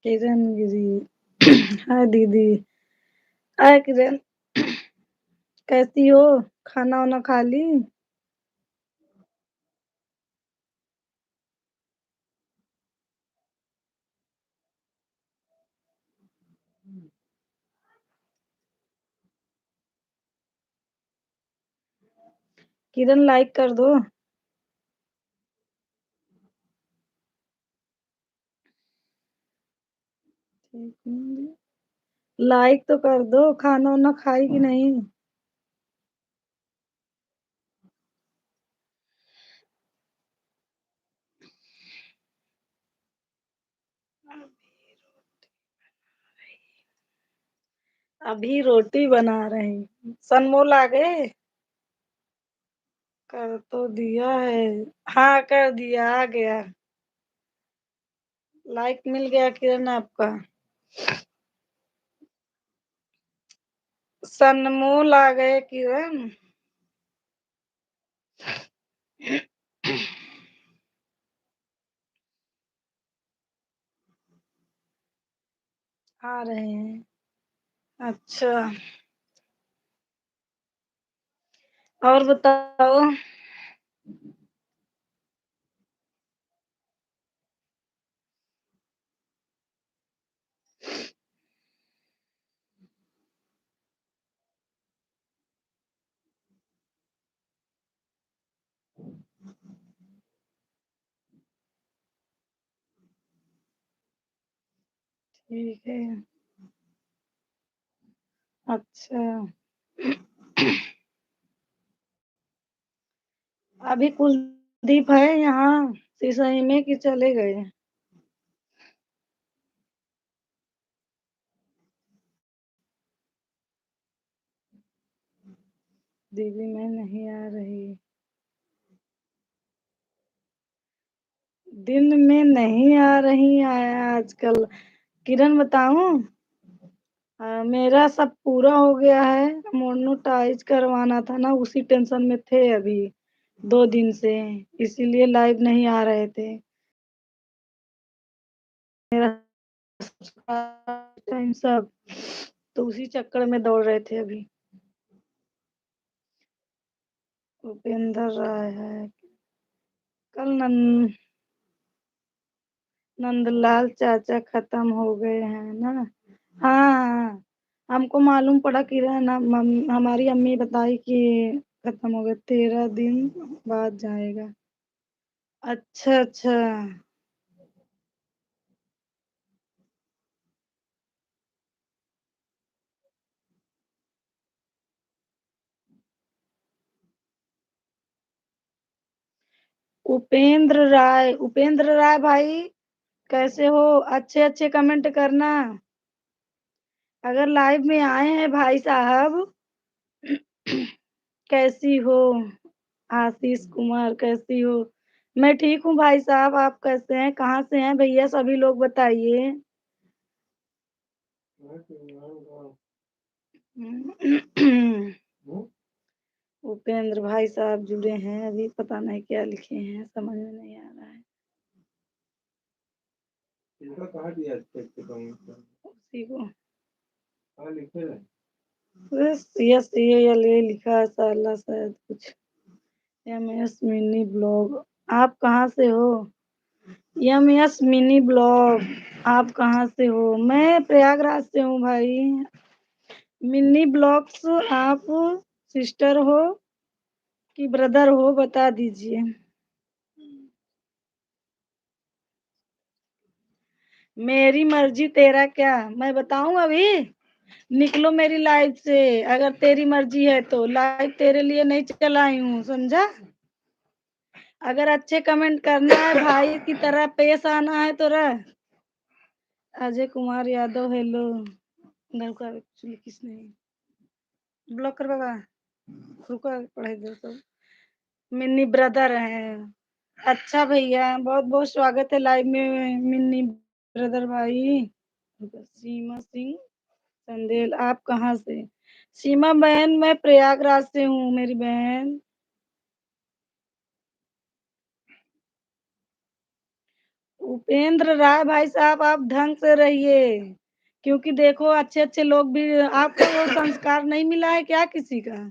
किरण गिरी। हाय दीदी। हाय किरण। कैसी हो? खाना वाना खा ली? किरण लाइक कर दो। लाइक तो कर दो। खाना वाना खाई कि नहीं? अभी रोटी बना रहे हैं। सनमोल आ गए? कर तो दिया है। हाँ कर दिया, आ गया। लाइक मिल गया किरण आपका। सनमोल आ गए किरण। आ रहे हैं। अच्छा। और बताओ। ठीक है। अच्छा। अभी कुलदीप है यहाँ सिसई में कि चले गए? दीदी मैं नहीं आ रही। दिन में नहीं आ रही आया आजकल। किरण बताऊं? मेरा सब पूरा हो गया है। मोनेटाइज करवाना था ना, उसी टेंशन में थे अभी 2 दिन से। इसीलिए लाइव नहीं आ रहे थे। मेरा टाइम सब तो उसी चक्कर में दौड़ रहे थे अभी। उपेंद्र राय है। कल नंदलाल चाचा खत्म हो गए हैं ना। हाँ हाँ। हमको मालूम पड़ा कि हमारी अम्मी बताई कि खत्म हो गए, 13 दिन बाद जाएगा। अच्छा अच्छा। उपेंद्र राय भाई, कैसे हो? अच्छे अच्छे कमेंट करना। अगर लाइव में आए हैं भाई साहब। कैसी हो? आशीष कुमार कैसी हो? मैं ठीक हूँ भाई साहब, आप कैसे हैं? कहाँ से हैं भैया? सभी लोग बताइए। उपेंद्र भाई साहब जुड़े हैं अभी, पता नहीं क्या लिखे हैं, समझ में नहीं आ रहा है। इनका कहाँ दिया उसी को। हाँ लिखे हैं। बस यस ये लिखा है साला शायद कुछ। MS mini blog. आप कहाँ से हो? MS mini blog. आप कहाँ से हो? मैं प्रयागराज से हूँ भाई। Mini blogs. आप सिस्टर हो कि ब्रदर हो, बता दीजिए। मेरी मर्जी तेरा क्या, मैं बताऊं अभी? निकलो मेरी लाइफ से, अगर तेरी मर्जी है तो। लाइफ तेरे लिए नहीं चलाई हूँ, समझा? अगर अच्छे कमेंट करना है, भाई की तरह पेश आना है तो रह। अजय कुमार यादव, हेलो। घर का एक्चुअली किसने ब्लॉक कर बाबा? रुको, पढ़ाई दो तो। मिन्नी ब्रदर है। अच्छा भैया, बहुत बहुत स्वागत है लाइव में मिन्नी ब्रदर भाई। सीमा सिंह चंदेल, आप कहाँ से? सीमा बहन, मैं प्रयागराज से हूँ मेरी बहन। उपेंद्र राय भाई साहब, आप ढंग से रहिए, क्योंकि देखो अच्छे अच्छे लोग भी। आपको वो संस्कार नहीं मिला है क्या किसी का?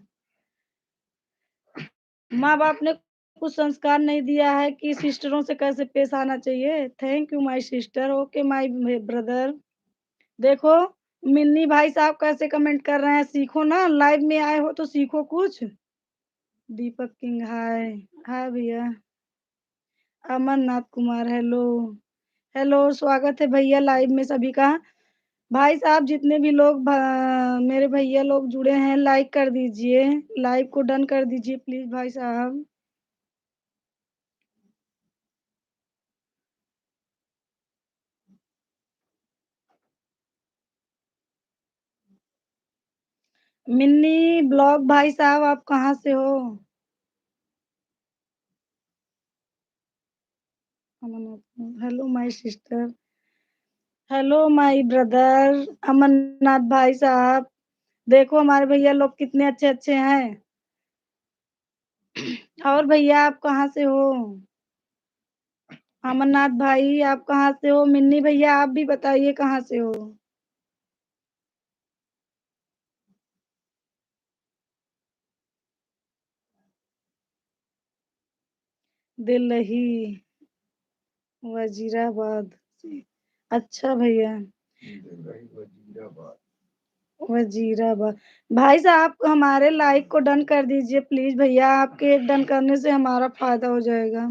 माँ बाप ने कुछ संस्कार नहीं दिया है कि सिस्टरों से कैसे पेश आना चाहिए? Thank you my sister, okay my brother. देखो मिन्नी भाई साहब कैसे कमेंट कर रहे हैं, सीखो ना, लाइव में आए हो तो सीखो कुछ। दीपक किंग, हाय। हाय भैया। अमरनाथ कुमार, हेलो। हेलो, स्वागत है भैया लाइव में सभी का। भाई साहब जितने भी लोग मेरे भैया लोग जुड़े हैं, लाइक कर दीजिए, लाइव को डन कर दीजिए प्लीज भाई साहब। मिन्नी ब्लॉग भाई साहब, आप कहाँ से हो? Hello my sister, hello my brother. Amarnath भाई साहब, देखो हमारे भैया लोग कितने अच्छे अच्छे हैं। और भैया आप कहाँ से हो? अमरनाथ भाई आप कहाँ से हो? मिन्नी भैया आप भी बताइए कहाँ से हो? दिल्ली, वजीराबाद से। अच्छा भैया, वजीराबाद। भाई साहब हमारे लाइक को डन कर दीजिए प्लीज भैया, आपके एक डन करने से हमारा फायदा हो जाएगा।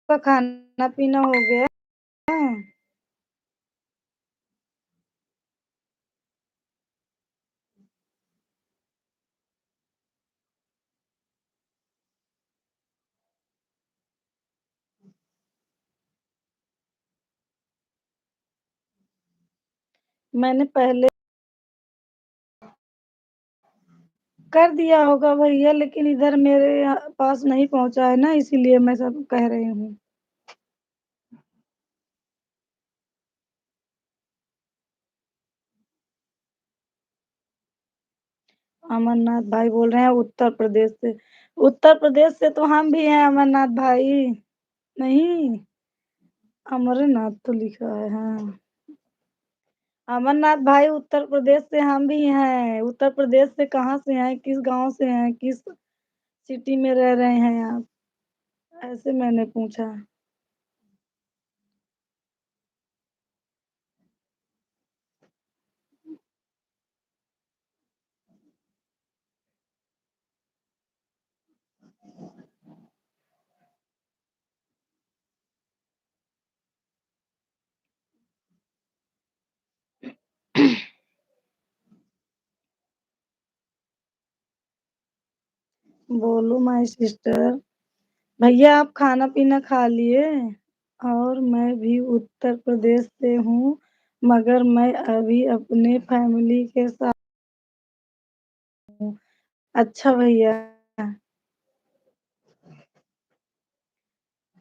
का खाना पीना हो गया है? मैंने पहले कर दिया होगा भैया, लेकिन इधर मेरे पास नहीं पहुंचा है ना, इसीलिए मैं सब कह रही हूँ। अमरनाथ भाई बोल रहे हैं उत्तर प्रदेश से। उत्तर प्रदेश से तो हम भी हैं अमरनाथ भाई। नहीं, अमरनाथ तो लिखा है, हाँ। अमरनाथ भाई उत्तर प्रदेश से हम भी हैं। उत्तर प्रदेश से कहाँ से हैं, किस गांव से हैं, किस सिटी में रह रहे हैं आप, ऐसे मैंने पूछा। बोलो माय सिस्टर। भैया आप खाना पीना खा लिए? और मैं भी उत्तर प्रदेश से हूँ, मगर मैं अभी अपने फैमिली के साथ हूँ। अच्छा भैया,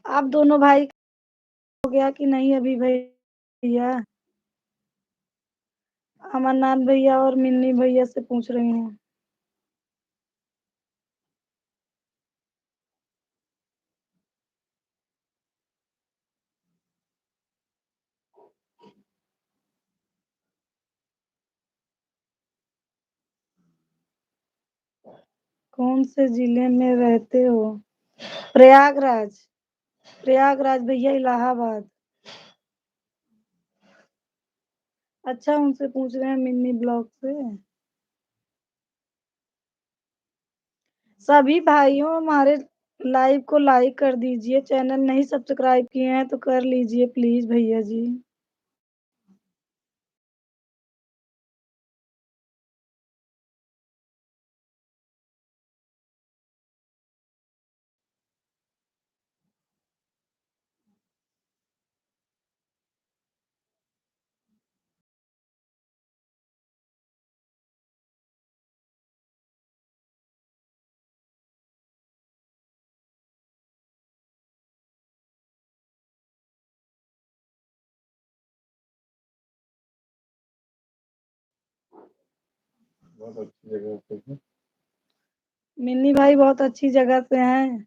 आप दोनों भाई हो गया कि नहीं अभी भैया? अमरनाथ भैया और मिन्नी भैया से पूछ रही हूँ। कौन से जिले में रहते हो? प्रयागराज। प्रयागराज भैया, इलाहाबाद। अच्छा, उनसे पूछ रहे हैं मिनी ब्लॉग से। सभी भाइयों हमारे लाइव को लाइक कर दीजिए। चैनल नहीं सब्सक्राइब किए हैं तो कर लीजिए प्लीज भैया जी। बहुत अच्छी जगह से हैं। मिन्नी भाई बहुत अच्छी जगह से हैं।